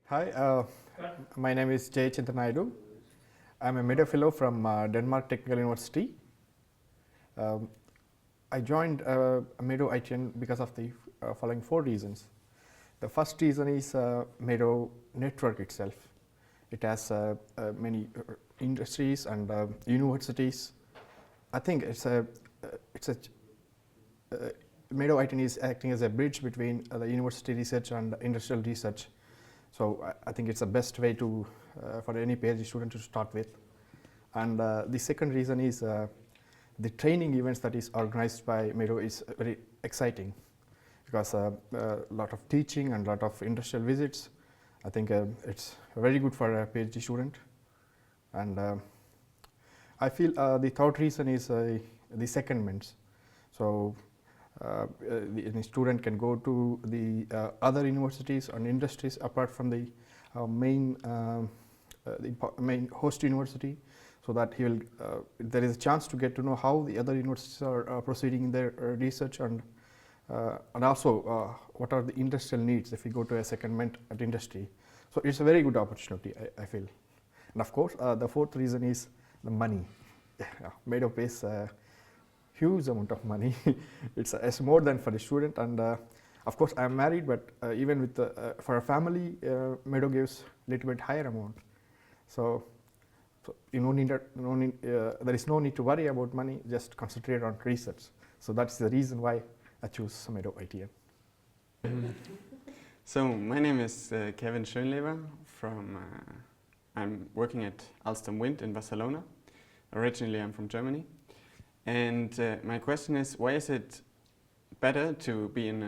Hi, my name is Jay Chintanaidu. I'm a MEDOW fellow from Denmark Technical University. I joined MEDOW ITN because of the following 4 reasons. The first reason is MEDOW network itself. It has many industries and universities. I think MEDOW ITN is acting as a bridge between the university research and industrial research. So I think it's the best way to for any PhD student to start with. And the second reason is the training events that is organized by MEDOW is very exciting because a lot of teaching and a lot of industrial visits. I think it's very good for a PhD student. And I feel the third reason is the secondments. So the student can go to the other universities and industries apart from the main host university, so that he will there is a chance to get to know how the other universities are proceeding in their research, and also what are the industrial needs if we go to a secondment at industry. So it's a very good opportunity, I feel. And of course the fourth reason is the money. MEDOW pays huge amount of money. It's more than for the student, and of course I am married, but even with for a family, MEDOW gives little bit higher amount. So there is no need to worry about money. Just concentrate on research. So that's the reason why I choose MEDOW ITN. So my name is Kevin Schönleber. I'm working at Offshore Wind in Barcelona. Originally I'm from Germany. And my question is, why is it better to be in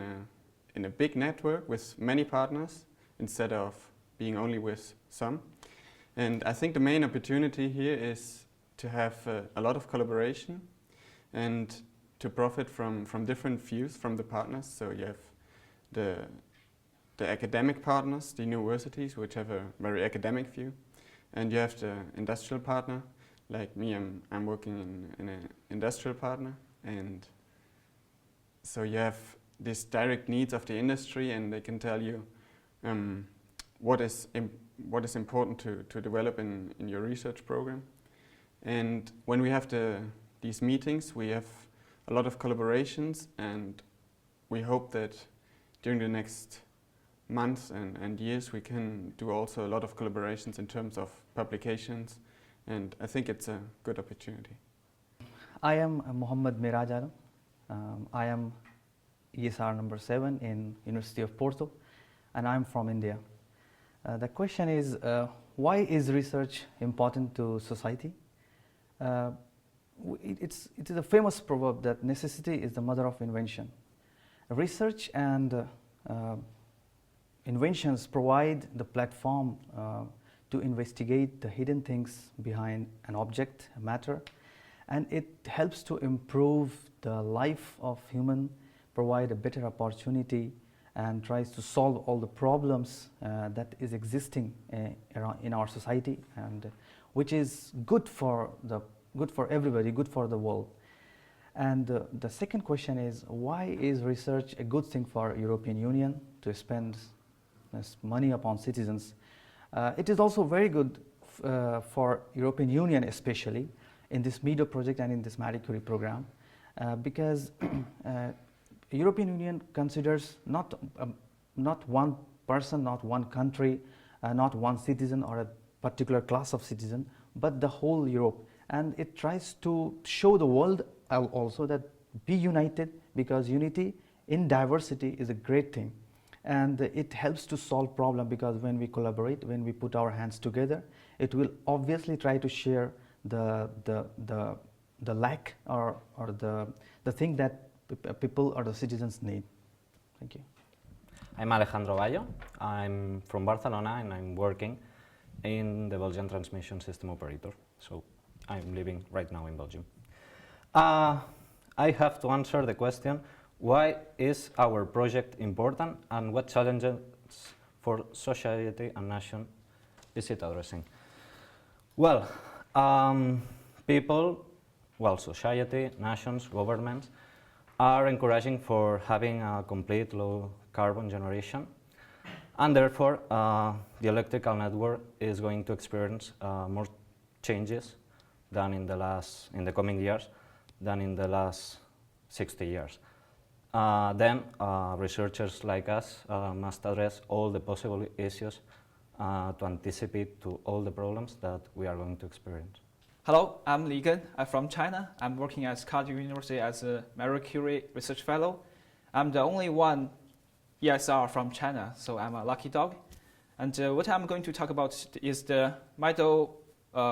a big network with many partners instead of being only with some? And I think the main opportunity here is to have a lot of collaboration and to profit from different views from the partners. So you have the academic partners, the universities, which have a very academic view, and you have the industrial partner. Like me, I'm working in an industrial partner, and so you have these direct needs of the industry, and they can tell you what is important to develop in your research program. And when we have these meetings, we have a lot of collaborations, and we hope that during the next months and years we can do also a lot of collaborations in terms of publications. And I think it's a good opportunity. I am Mohammed Miraj Adam. I am ESR number 7 in University of Porto, and I'm from India. The question is, why is research important to society? It is a famous proverb that necessity is the mother of invention. Research and inventions provide the platform to investigate the hidden things behind an object, a matter, and it helps to improve the life of human, provide a better opportunity, and tries to solve all the problems that is existing in our society, and which is good for everybody, good for the world. And the second question is, why is research a good thing for European Union to spend money upon citizens? It is also very good for European Union, especially in this MEDOW project and in this Marie Curie program, because European Union considers not one person, not one country, not one citizen or a particular class of citizen, but the whole Europe. And it tries to show the world also that be united, because unity in diversity is a great thing. And it helps to solve problems, because when we collaborate, when we put our hands together, it will obviously try to share the lack or the thing that people or the citizens need. Thank you. I'm Alejandro Bayo. I'm from Barcelona, and I'm working in the Belgian transmission system operator. So I'm living right now in Belgium. I have to answer the question, why is our project important, and what challenges for society and nation is it addressing? Well, people, society, nations, governments are encouraging for having a complete low carbon generation, And therefore, the electrical network is going to experience more changes than in the coming years than in the last 60 years. Then researchers like us must address all the possible issues to anticipate to all the problems that we are going to experience. Hello, I'm Li Gen. I'm from China. I'm working at Cardiff University as a Marie Curie research fellow. I'm the only one ESR from China, so I'm a lucky dog. And what I'm going to talk about is the MEDOW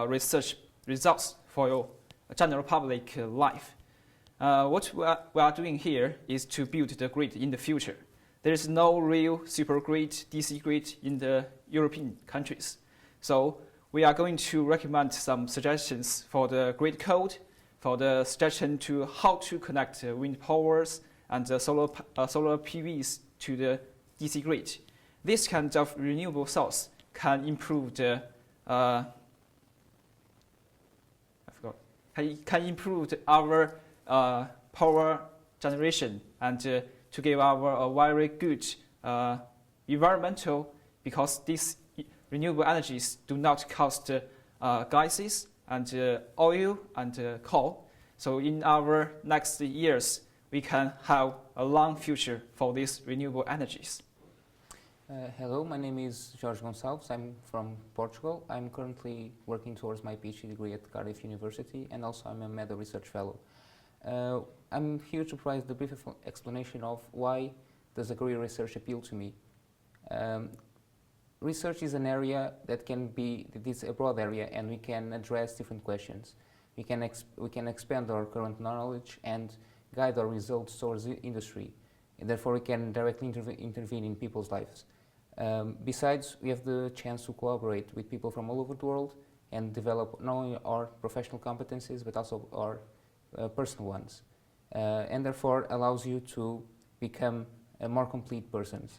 research results for your general public life. What we are doing here is to build the grid in the future. There is no real super grid, DC grid in the European countries. So we are going to recommend some suggestions for the grid code, for the suggestion to how to connect wind powers and solar PVs to the DC grid. This kind of renewable source can improve the can improve our power generation and to give our a very good environmental, because these renewable energies do not cost gases and oil and coal. So in our next years, we can have a long future for these renewable energies. Hello, my name is Jorge Gonçalves. I'm from Portugal. I'm currently working towards my PhD degree at Cardiff University, and also I'm a MEDOW research fellow. I'm here to provide the brief explanation of why does agri research appeal to me. Research is an area that it's a broad area, and we can address different questions. We can expand our current knowledge and guide our results towards the industry, and therefore we can directly intervene in people's lives. Besides, we have the chance to collaborate with people from all over the world and develop not only our professional competencies but also our personal ones, and therefore allows you to become a more complete person.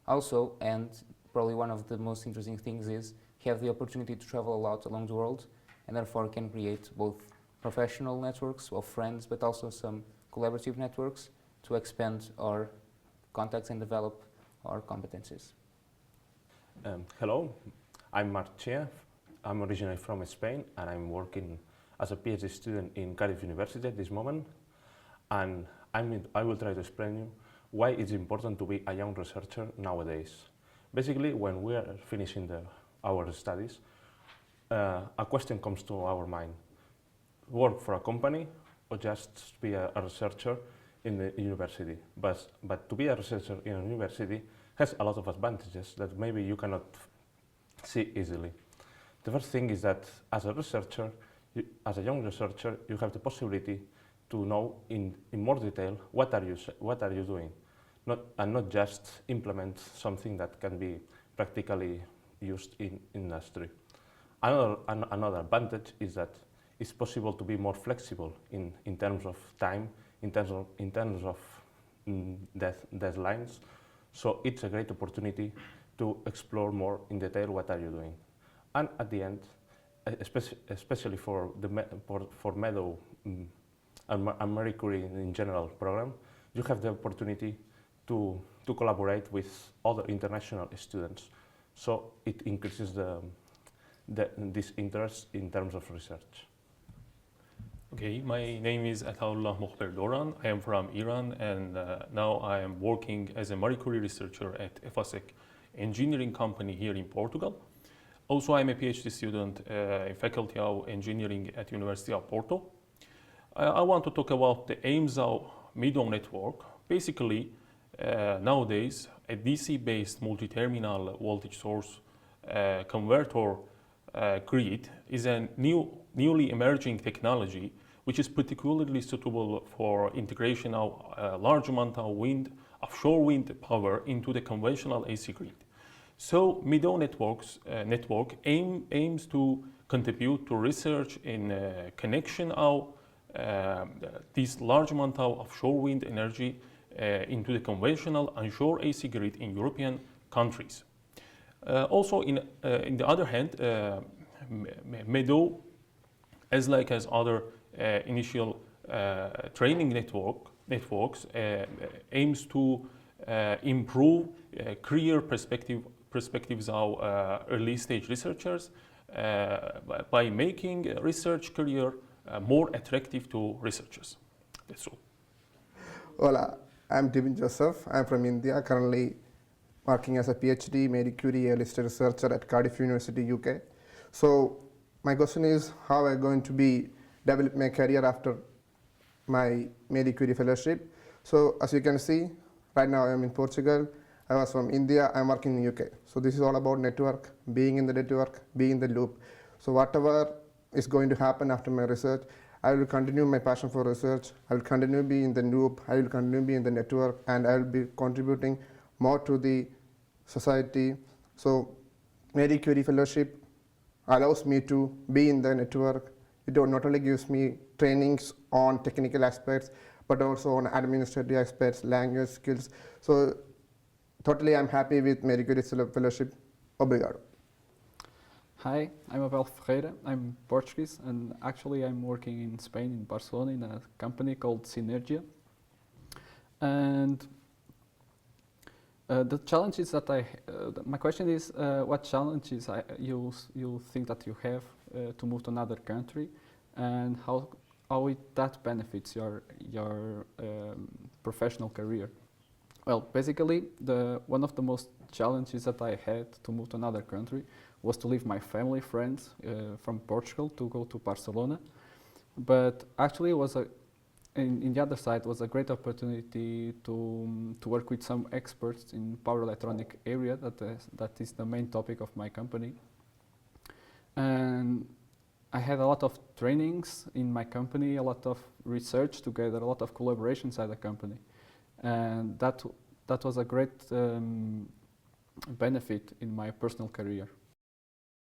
Also, and probably one of the most interesting things is you have the opportunity to travel a lot along the world, and therefore can create both professional networks of friends but also some collaborative networks to expand our contacts and develop our competencies. Hello, I'm Marcia. I'm originally from Spain, and I'm working as a PhD student in Cardiff University at this moment. And I will try to explain you why it's important to be a young researcher nowadays. Basically, when we are finishing our studies, a question comes to our mind: work for a company or just be a researcher in the university? But to be a researcher in a university has a lot of advantages that maybe you cannot see easily. The first thing is that as a researcher, as a young researcher, you have the possibility to know in more detail what are you doing, not just implement something that can be practically used in industry. Another advantage is that it's possible to be more flexible in terms of time, in terms of deadlines. So it's a great opportunity to explore more in detail what are you doing. And at the end, especially for MEDOW and Marie Curie in general program, you have the opportunity to collaborate with other international students. So it increases this interest in terms of research. Okay, my name is Ataullah Mukhber Doran. I am from Iran, and now I am working as a Marie Curie researcher at FASEC engineering company here in Portugal. Also, I am a PhD student in Faculty of Engineering at University of Porto. I want to talk about the aims of MEDOW network. Basically, nowadays, a DC-based multi-terminal voltage source converter grid is a newly emerging technology which is particularly suitable for integration of a large amount of offshore wind power into the conventional AC grid. So MEDOW network aims to contribute to research in connection of this large amount of offshore wind energy into the conventional onshore AC grid in European countries. Also, in the other hand, MEDOW, as other initial training networks, aims to improve career perspectives of early stage researchers by making a research career more attractive to researchers. That's all. Hola, I'm Divin Joseph. I'm from India, currently working as a PhD Marie Curie early stage researcher at Cardiff University, UK. So my question is, how am I going to be develop my career after my Marie Curie fellowship? So as you can see, right now I am in Portugal. I was from India. I'm working in UK. So this is all about network, being in the network, being in the loop. So whatever is going to happen after my research, I will continue my passion for research. I will continue to be in the loop. I will continue to be in the network, and I will be contributing more to the society. So Marie Curie fellowship allows me to be in the network. It not only gives me trainings on technical aspects, but also on administrative aspects, language skills. So totally I'm happy with Marie Curie fellowship. Obrigado. Hi, I'm Abel Ferreira. I'm Portuguese, and actually I'm working in Spain, in Barcelona, in a company called Synergia. And the challenges that my question is, what challenges you think that you have to move to another country, and how that benefits your professional career? Well, basically, one of the most challenges that I had to move to another country was to leave my family, friends from Portugal to go to Barcelona. But actually, it was in the other side was a great opportunity to work with some experts in power electronic area. That is the main topic of my company. And I had a lot of trainings in my company, a lot of research together, a lot of collaboration inside the company. And that was a great benefit in my personal career.